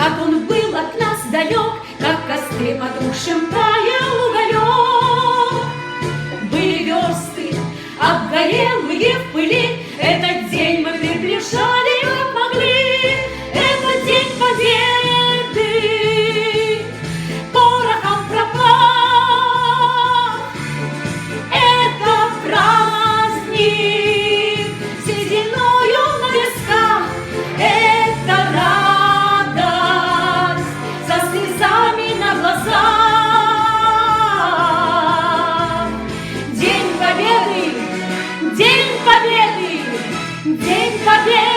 как он был от нас далек, как в костре потухшем таял уголек. Были версты, обгорелые в пыли, этот день мы приближали, как могли. Это день победы, порохом пропах. Это праздник, сединою на висках. Это радость со слезами на глазах. День победы, день победы, день победы.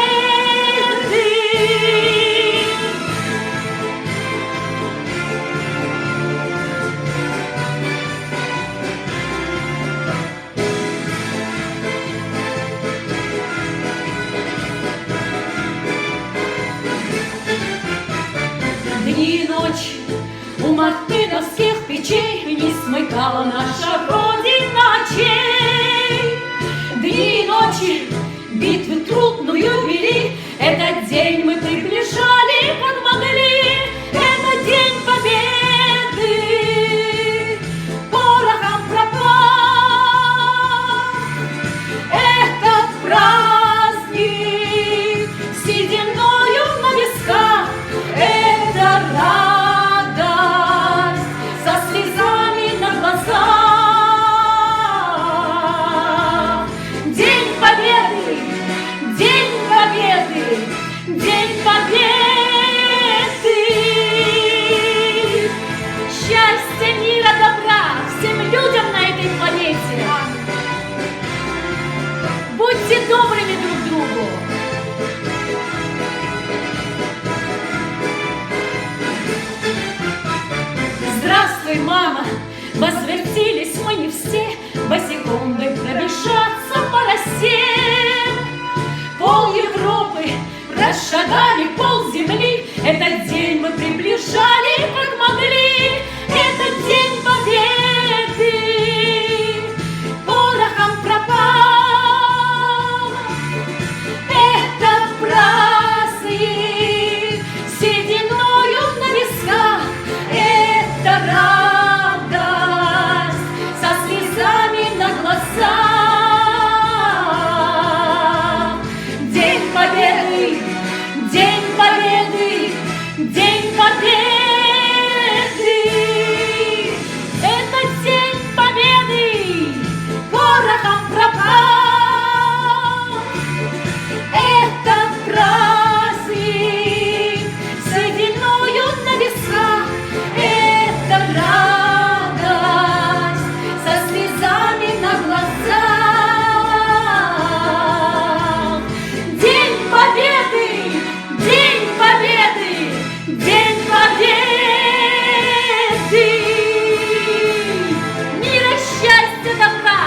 Дни и ночи у мартыновских печей не смыкала наша Родина очей. Дни и ночи битвы трудную вели, этот день мы приближали, как могли. Это день победы, порохом пропах. Это праздник, сединою на висках. Это радость со слезами на глазах. День победы, день победы, день победы. Счастья, мира, добра всем людям на этой планете. Будьте добрыми друг другу. Здравствуй, мама! Возвратились мы не все, босиком бы пробежаться по росе. Пол Европы расшагали, пол земли, этот день мы приближали, как могли. Этот день победы, порохом пропах. Это праздник, сединою на висках. Это радость со слезами на глазах. День победы, день победы, день победы. Это день победы, порохом пропах. Это праздник, сединою на висках. Это радость со слезами на глазах. День победы, день победы, день победы. Мира, счастья, добра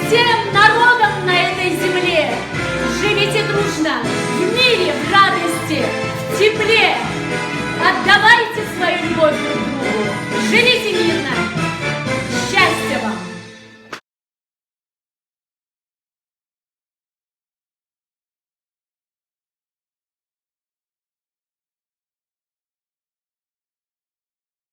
всем народам на этой земле. Живите дружно в мире, в радости, в тепле. Отдавайте свою любовь друг другу. Живите